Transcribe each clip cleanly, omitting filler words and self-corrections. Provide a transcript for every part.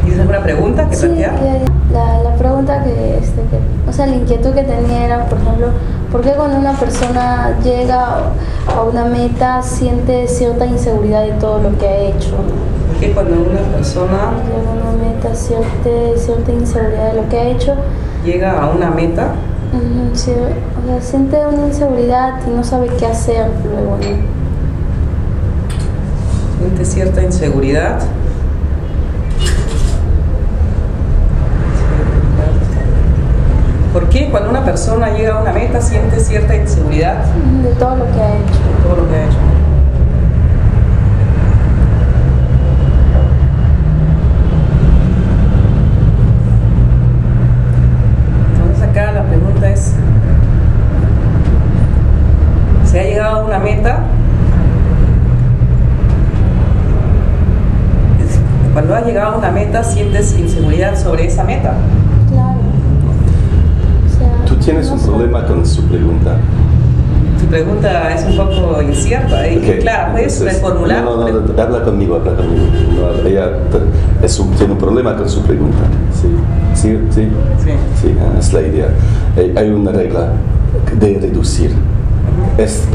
¿Tienes alguna pregunta que plantear? La pregunta o sea, la inquietud que tenía era, por ejemplo, ¿por qué cuando una persona llega a una meta siente cierta inseguridad de todo lo que ha hecho? ¿Por qué cuando una persona llega a una meta siente cierta inseguridad de lo que ha hecho? Llega a una meta. Sí, o sea, siente una inseguridad y no sabe qué hacer luego, ¿no? Siente cierta inseguridad. ¿Por qué cuando una persona llega a una meta siente cierta inseguridad? De todo lo que ha hecho. Todo lo que ha hecho. Entonces acá la pregunta es, ¿se ha llegado a una meta? Cuando has llegado a una meta, ¿sientes inseguridad sobre esa meta? Claro. Tú tienes un problema con su pregunta. Tu pregunta es un poco incierta. Okay. Claro, ¿puedes reformular? No, habla conmigo. No, ella tiene un problema con su pregunta. Sí, es la idea. Hay una regla de reducir. Es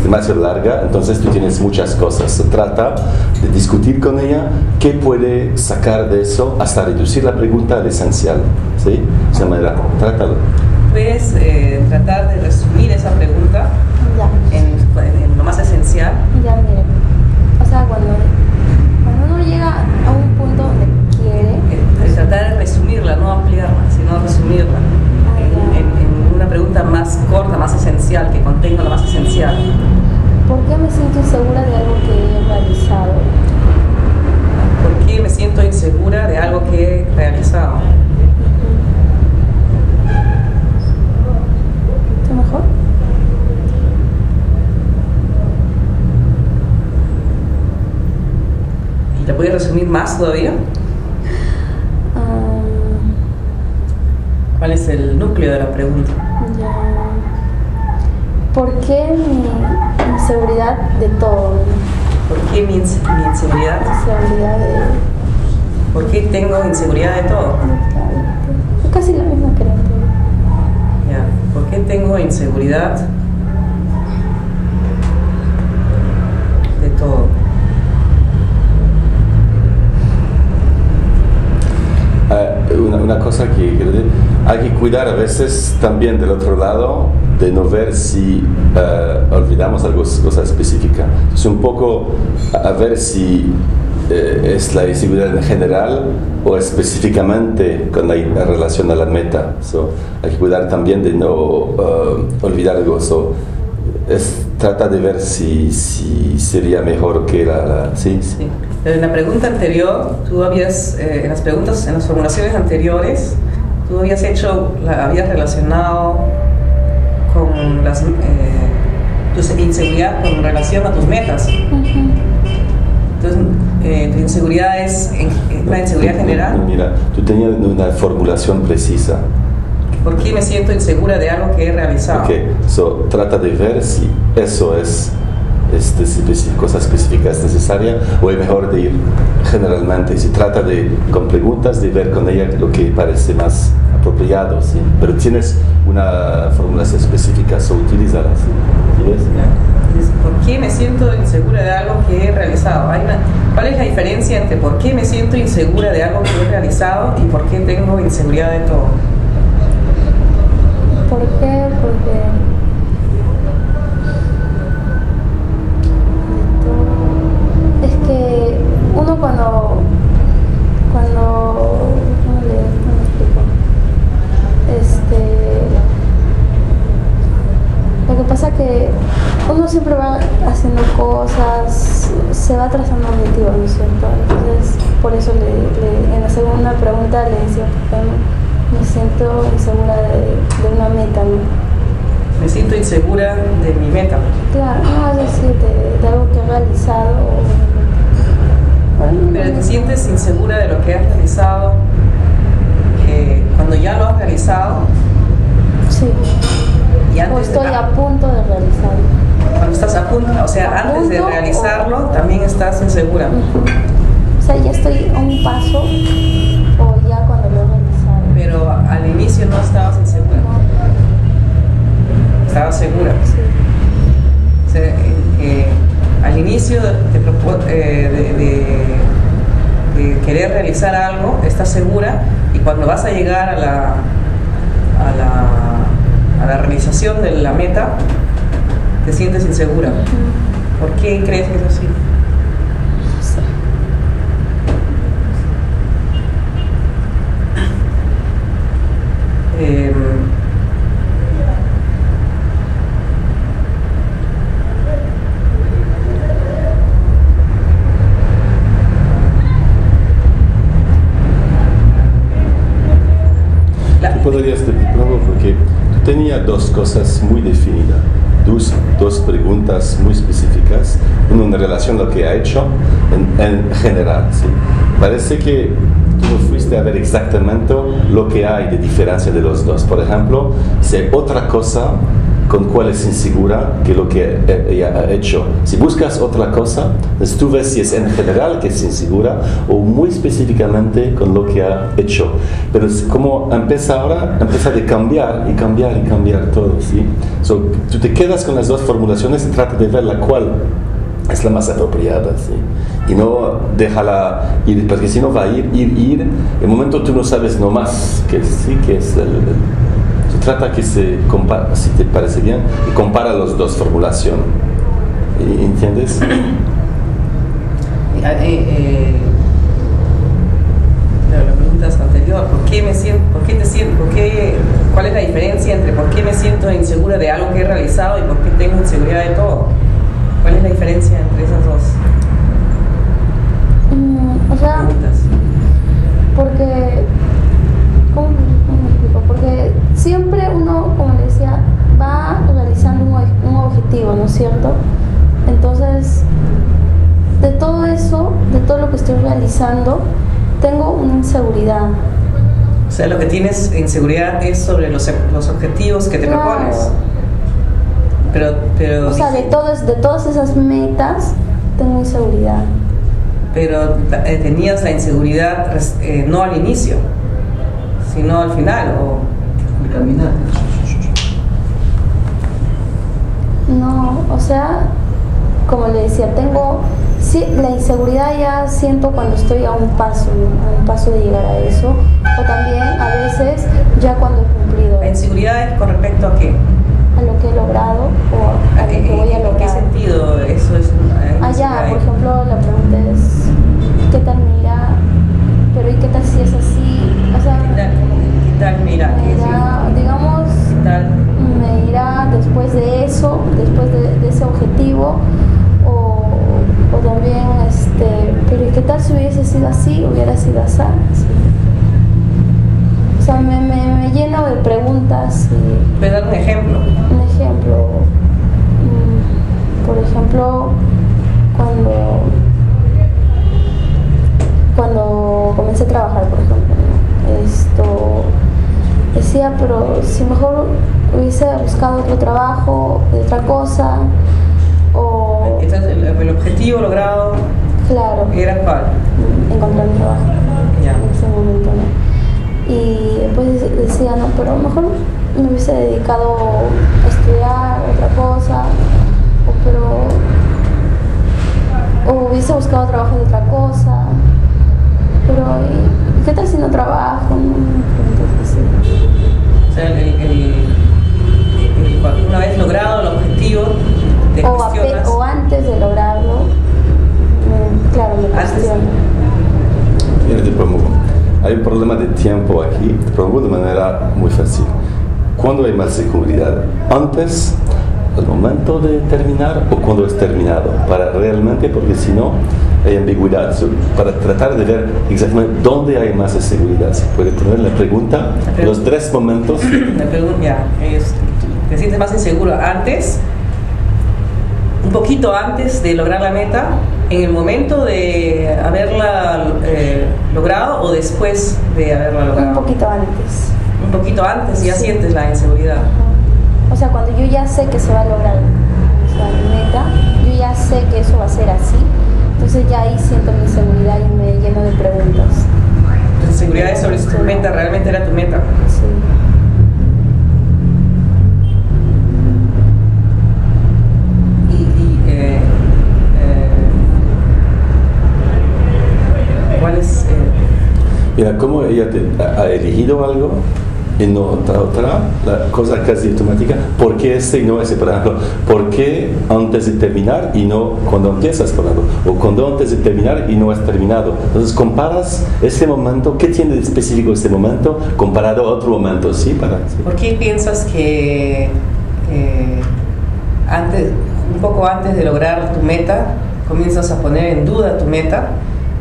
demasiado larga, entonces tú tienes muchas cosas. Se trata de discutir con ella qué puede sacar de eso hasta reducir la pregunta al esencial. ¿Sí? De esa manera, trátalo. ¿Puedes tratar de resumir esa pregunta en lo más esencial? Ya, mire. O sea, cuando uno llega a un punto donde quiere... tratar de resumirla, no ampliarla, sino resumirla. En una pregunta más corta, más esencial, que contenga lo más esencial. ¿Por qué me siento insegura de algo que he realizado? ¿Por qué me siento insegura de algo que he realizado? ¿Está mejor? ¿Y la puedes resumir más todavía? ¿Cuál es el núcleo de la pregunta? Ya. ¿Por qué mi inseguridad de todo? ¿Por qué mi inseguridad? ¿Por qué tengo inseguridad de todo? Es casi la misma que la anterior. Ya. ¿Por qué tengo inseguridad de todo? Una cosa que quiero decir, hay que cuidar a veces también del otro lado de no ver si olvidamos algo, cosa específica. Es un poco a ver si es la inseguridad en general o específicamente con la relación a la meta. Hay que cuidar también de no olvidar algo. Trata de ver si sería mejor que sí. En la pregunta anterior, tú habías, en las formulaciones anteriores, tú habías relacionado con tu inseguridad con relación a tus metas. Entonces, tu inseguridad es una inseguridad general. Mira, tú tenías una formulación precisa. ¿Por qué me siento insegura de algo que he realizado? Trata de ver si eso es cosa específica es necesaria o es mejor de ir generalmente. Si trata con preguntas, de ver con ella lo que parece más apropiado, ¿sí? Pero tienes una formulación específica, utilízala, ¿sí? ¿Sí ves? ¿Por qué me siento insegura de algo que he realizado? ¿Cuál es la diferencia entre por qué me siento insegura de algo que he realizado y por qué tengo inseguridad de todo? ¿Por qué? Porque es que uno cuando ¿cómo le explico? Lo que pasa que uno siempre va haciendo cosas, se va trazando objetivos, ¿no es cierto? Entonces, por eso en la segunda pregunta le decía, me siento insegura de una meta, ¿no? Me siento insegura de mi meta. Claro, no, es decir, de algo que he realizado. Pero te sientes insegura de lo que has realizado cuando ya lo has realizado. Sí. Y antes o estoy a punto de realizarlo. Cuando estás a punto, o sea, antes de realizarlo, también estás insegura. O sea, ya estoy a un paso no estabas insegura. No. Estabas segura. Sí. O sea, al inicio de querer realizar algo, estás segura, y cuando vas a llegar a la realización de la meta, te sientes insegura. ¿Por qué crees que es así? Sí. Tú podrías decirlo porque tú tenías dos cosas muy definidas, dos preguntas muy específicas, una en relación a lo que ha hecho en general. ¿Sí? Parece que tú no fuiste a ver exactamente lo que hay de diferencia de los dos. Por ejemplo, si hay otra cosa con cuál es insegura que lo que ella ha hecho. Si buscas otra cosa, entonces tú ves si es en general que es insegura o muy específicamente con lo que ha hecho. Pero como empieza ahora, empieza de cambiar y cambiar y cambiar todo, ¿sí? So, tú te quedas con las dos formulaciones y trata de ver la cual es la más apropiada, ¿sí? Y no déjala ir, porque si no va a ir. El momento tú no sabes nomás que sí, que es se trata que se compara, si te parece bien, y compara las dos formulaciones. ¿Entiendes? La pregunta es anterior. ¿Cuál es la diferencia entre por qué me siento insegura de algo que he realizado y por qué tengo inseguridad de todo? ¿Cuál es la diferencia entre esas dos O sea, preguntas? porque, ¿cómo me explico? Porque siempre uno, como le decía, va realizando un objetivo, ¿no es cierto? Entonces, de todo eso, de todo lo que estoy realizando, tengo una inseguridad. O sea, lo que tienes inseguridad es sobre los objetivos que te propones. Pero O sea, de todas esas metas, tengo inseguridad. Pero tenías la inseguridad no al inicio, sino al final, o al caminar. No, o sea, como le decía, sí, la inseguridad ya siento cuando estoy a un paso de llegar a eso, o también a veces ya cuando he cumplido. ¿La inseguridad es con respecto a qué? A lo que he logrado o a lo que voy a lograr. ¿En qué sentido eso es una Allá, por ejemplo, la pregunta es, ¿qué tal mira? Pero ¿y qué tal si es así? O sea, ¿Qué tal mira? Digamos, ¿Qué tal? me irá después de eso, después de ese objetivo, o también, pero ¿y qué tal si hubiese sido así, hubiera sido así? Sí. O sea, me lleno de preguntas. ¿Puedes dar un ejemplo? Un ejemplo, por ejemplo, cuando comencé a trabajar, por ejemplo, decía, pero si mejor hubiese buscado otro trabajo, otra cosa, o... Entonces, el objetivo logrado, Claro. ¿era cuál? Encontrar un trabajo Ya. en ese momento, ¿no? Y después decía, no, pero mejor me hubiese dedicado a estudiar otra cosa, o hubiese buscado trabajo de otra cosa, pero ¿y qué tal si no trabajo? Entonces, sí. O sea, una vez logrado el objetivo, te cuestionas. O antes de lograrlo, claro, me cuestiono. Te promuevo. Hay un problema de tiempo aquí, te promuevo de manera muy fácil. ¿Cuándo hay más seguridad? ¿Antes, al momento de terminar, o cuando es terminado? Para realmente, porque si no, hay ambigüedad. Para tratar de ver exactamente dónde hay más seguridad. Se puede poner la pregunta, los tres momentos. La pregunta, ya, ¿te sientes más inseguro antes? Un poquito antes de lograr la meta, en el momento de haberla logrado, o después de haberla logrado. Un poquito antes. Un poquito antes ya Sí. sientes la inseguridad. O sea, cuando yo ya sé que se va a lograr mi meta, yo ya sé que eso va a ser así, entonces ya ahí siento mi inseguridad y me lleno de preguntas. La inseguridad es sobre si tu meta realmente era tu meta. Sí. Mira, ¿cómo ella ha elegido algo y no otra, la cosa casi automática? ¿Por qué este y no ese? Por ejemplo, ¿por qué antes de terminar y no cuando empiezas, por ejemplo? O cuando antes de terminar y no has terminado. Entonces comparas este momento, ¿qué tiene de específico este momento comparado a otro momento? ¿Sí? Sí. ¿Por qué piensas que un poco antes de lograr tu meta, comienzas a poner en duda tu meta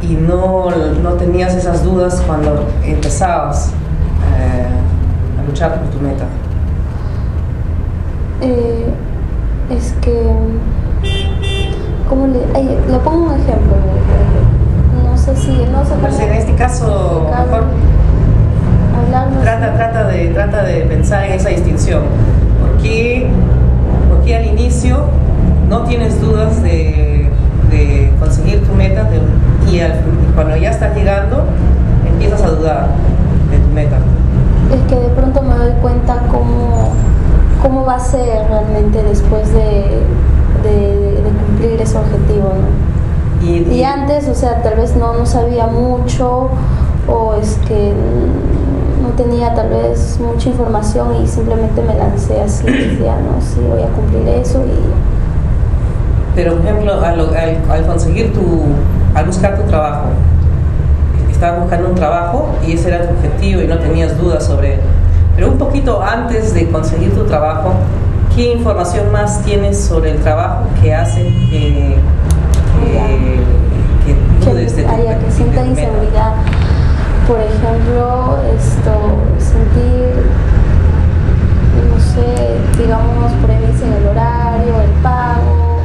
y no tenías esas dudas cuando empezabas a luchar por tu meta? Es que, le pongo un ejemplo, no sé si, no sé pues en este caso, mejor trata de pensar en esa distinción. ¿Por qué al inicio no tienes dudas de conseguir tu meta y cuando ya estás llegando empiezas a dudar de tu meta? Es que de pronto me doy cuenta cómo va a ser realmente después de cumplir ese objetivo, ¿no? Y antes, o sea, tal vez no sabía mucho, o es que no tenía tal vez mucha información y simplemente me lancé así, decía, no, sí, voy a cumplir eso. Pero, por ejemplo, al buscar tu trabajo, estabas buscando un trabajo y ese era tu objetivo y no tenías dudas sobre él. Pero un poquito antes de conseguir tu trabajo, ¿qué información más tienes sobre el trabajo que hace que dudes de tu meta? Que sienta inseguridad. Por ejemplo, sentir, no sé, digamos, por ahí me dicen el horario, el pago,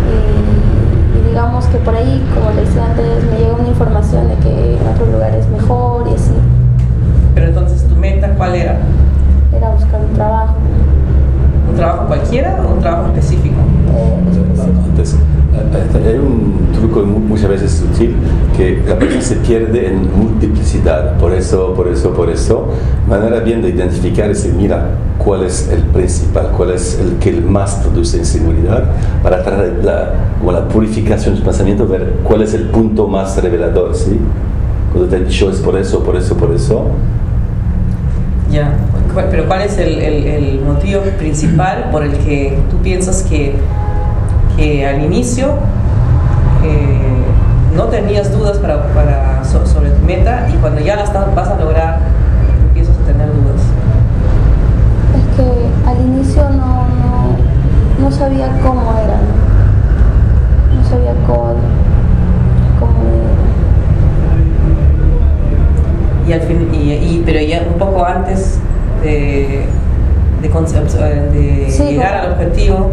y digamos que por ahí, como les decía antes, me llega una información de que en otro lugar es mejor y así. Pero entonces, ¿tu meta cuál era? Era buscar un trabajo. ¿Un trabajo cualquiera o un trabajo específico? Entonces, hay un truco muchas veces sutil que la persona se pierde en multiplicidad, por eso. Manera bien de identificar y decir, mira, cuál es el principal, cuál es el que más produce inseguridad, para tratar la purificación del pensamiento, ver cuál es el punto más revelador, ¿sí? Cuando te he dicho es por eso. Ya, pero ¿cuál es el motivo principal por el que tú piensas que al inicio no tenías dudas sobre tu meta y cuando ya vas a lograr empiezas a tener dudas? Es que al inicio no sabía cómo era, no sabía cómo y al fin, pero ya un poco antes de sí, llegar al objetivo.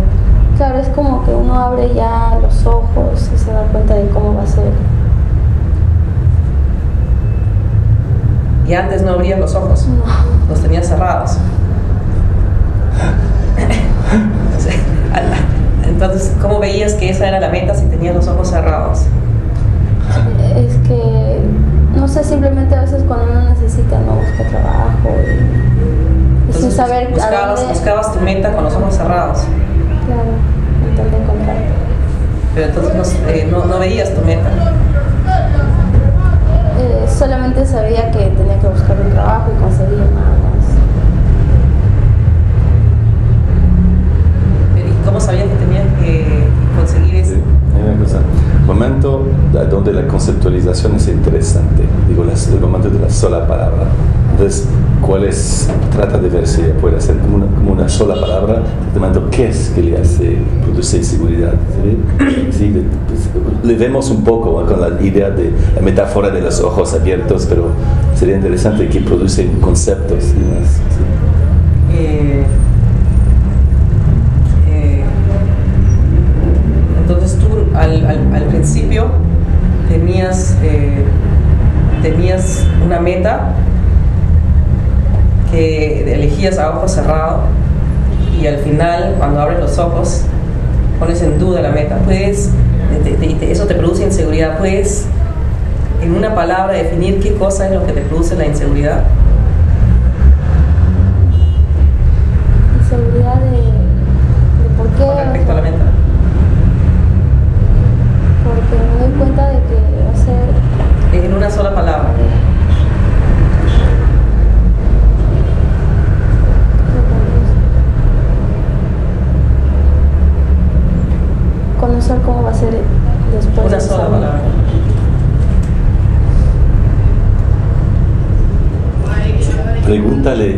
Claro, es como que uno abre ya los ojos y se da cuenta de cómo va a ser. Y antes no abrías los ojos, no. Los tenías cerrados. Entonces, ¿cómo veías que esa era la meta si tenías los ojos cerrados? Es que, no sé, simplemente a veces cuando uno necesita, no busca trabajo y sin saber buscabas tu meta con los ojos cerrados. Claro, intento encontrar. Pero entonces no veías tu meta. Solamente sabía que tenía que buscar un trabajo y conseguir nada más. ¿Y cómo sabías que tenías que conseguir eso? Sí, hay una cosa. Momento donde la conceptualización es interesante, digo, el momento de la sola palabra. Entonces, trata de ver si ella puede hacer como una sola palabra, demandando qué es que le hace producir inseguridad. ¿Sí? Le vemos un poco con la idea de la metáfora de los ojos abiertos, pero sería interesante que produce conceptos. ¿Sí? Entonces tú al principio tenías una meta que elegías a ojo cerrado y al final cuando abres los ojos pones en duda la meta. Eso te produce inseguridad. ¿Puedes en una palabra definir qué cosa es lo que te produce la inseguridad? Inseguridad de por qué. Con respecto a la meta. Porque me doy cuenta de que va a ser. En una sola palabra. pregúntale,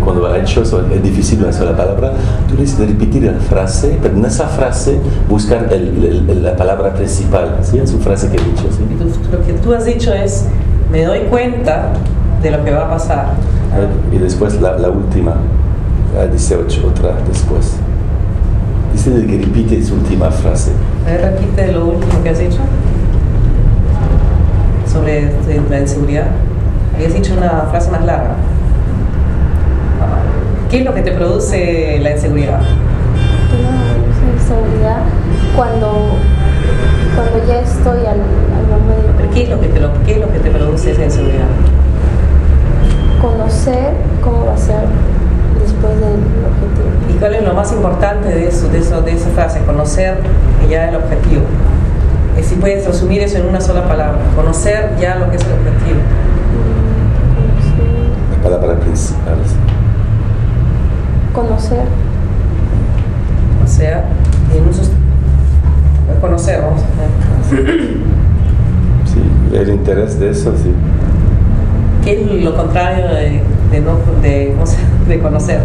cuando ha hecho eso, es difícil una sola palabra, tú le dices de repetir la frase, pero en esa frase buscar la palabra principal, ¿sí? En su frase que he dicho. ¿Sí? Lo que tú has dicho es, me doy cuenta de lo que va a pasar. Y después la última, dice otra después. Dice que repite su última frase. A ver, repite lo último que has dicho sobre la inseguridad. Habías dicho una frase más larga. ¿Qué es lo que te produce la inseguridad? La inseguridad cuando ya estoy al medio. ¿Pero qué es lo que te produce esa inseguridad? Conocer cómo va a ser después del objetivo. ¿Y cuál es lo más importante de esa frase? Conocer ya el objetivo. Si puedes resumir eso en una sola palabra, conocer ya lo que es el objetivo. La palabra principal. Conocer. O sea, conocer, vamos a ver. Sí, el interés de eso, sí. ¿Qué es lo contrario de conocer?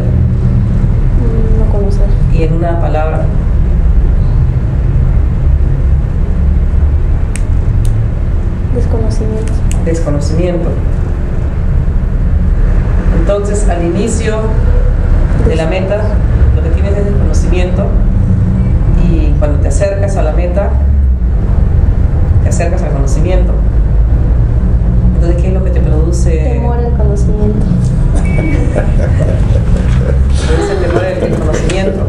No conocer. Y en una palabra. Desconocimiento. Desconocimiento. Entonces, al inicio de la meta, lo que tienes es desconocimiento, y cuando te acercas a la meta, te acercas al conocimiento. Entonces, ¿qué es lo que te produce? Temor al conocimiento. Produce temor al conocimiento.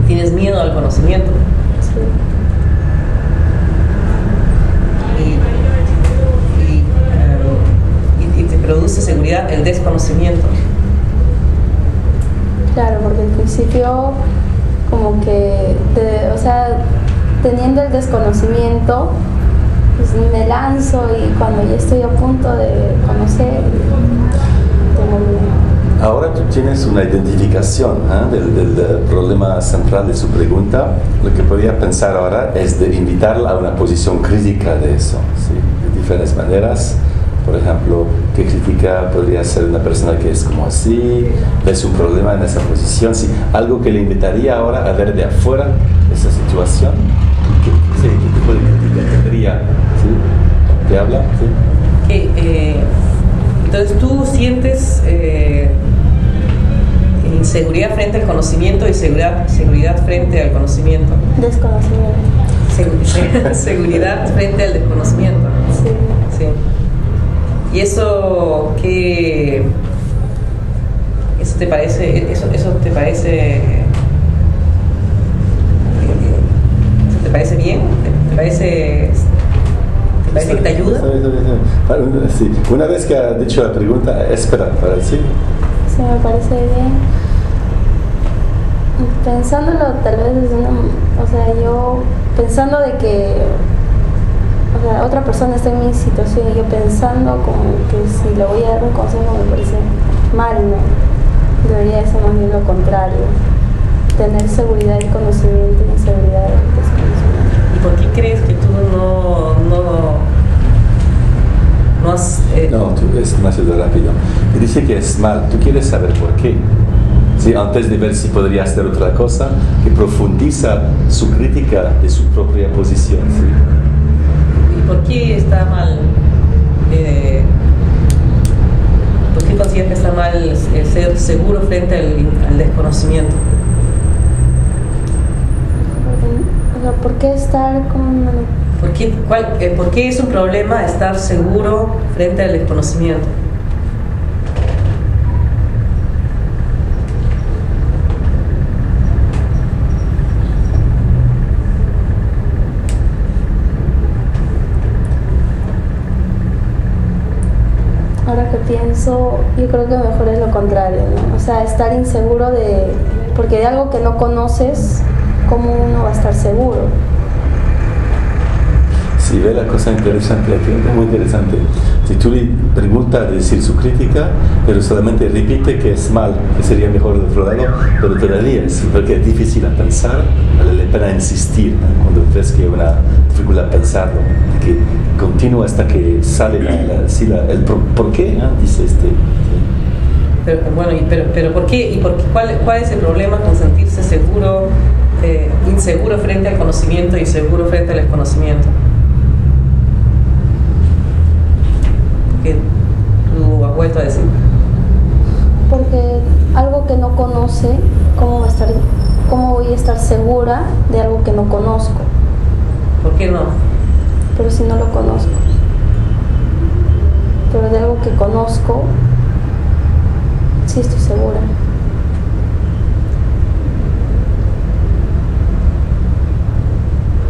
Tienes miedo al conocimiento. Sí. Y te produce seguridad el desconocimiento. Claro, porque al principio como que, teniendo el desconocimiento, pues me lanzo, y cuando ya estoy a punto de conocer, tengo miedo. Ahora tú tienes una identificación del problema central de su pregunta. Lo que podría pensar ahora es de invitarla a una posición crítica de eso, ¿sí? De diferentes maneras. Por ejemplo, ¿qué crítica podría ser una persona que es como así? ¿Ves un problema en esa posición? ¿Sí? Algo que le invitaría ahora a ver de afuera esa situación. ¿Qué tipo de crítica tendría? ¿Sí? ¿Te habla? ¿Sí? Entonces tú sientes inseguridad frente al conocimiento y seguridad frente al conocimiento. Desconocimiento. Seguridad frente al desconocimiento. Sí. Sí. ¿Y eso qué? ¿Eso te parece? ¿Eso te parece? ¿Eso te parece bien? ¿Te parece que te ayuda? Sí. Una vez que ha dicho la pregunta, espera para decir. Sí, me parece bien. Pensándolo tal vez desde yo pensando de que otra persona está en mi situación, y yo pensando como que si le voy a dar un consejo me parece mal, ¿no? Debería ser más bien lo contrario, tener seguridad y conocimiento, y inseguridad y desconocimiento. ¿Y por qué crees que tú no has... No, tú es demasiado rápido. Y dice que es mal. Tú quieres saber por qué. Sí, antes de ver si podría hacer otra cosa, que profundiza su crítica de su propia posición. ¿Sí? ¿Y por qué está mal? ¿Por qué consideras que está mal ser seguro frente al desconocimiento? ¿Por qué estar con... ¿Por qué es un problema estar seguro frente al desconocimiento? Ahora que pienso, yo creo que mejor es lo contrario, ¿no? O sea, estar inseguro porque de algo que no conoces, ¿cómo uno va a estar seguro? Si ve la cosa interesante aquí, es muy interesante. Si tú le preguntas de decir su crítica, pero solamente repite que es mal, que sería mejor del otro lado, pero todavía es, porque es difícil a pensar, vale la pena insistir, ¿no? Cuando ves que hay una dificultad a pensarlo, que continúa hasta que sale el por qué, ¿no? Dice este. Pero, bueno, pero ¿por qué? ¿Cuál es el problema con sentirse seguro, inseguro frente al conocimiento y seguro frente al desconocimiento? Que tú has vuelto a decir. Porque algo que no conoce, ¿cómo voy a estar segura de algo que no conozco? ¿Por qué no? Pero si no lo conozco. Pero de algo que conozco, sí estoy segura.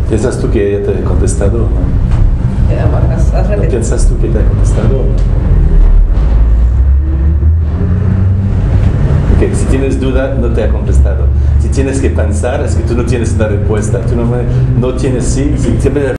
¿Piensas tú que ella te ha contestado o no? ¿No piensas tú que te ha contestado o no? Porque si tienes duda, no te ha contestado. Si tienes que pensar, es que tú no tienes una respuesta. Tú no tienes sí, siempre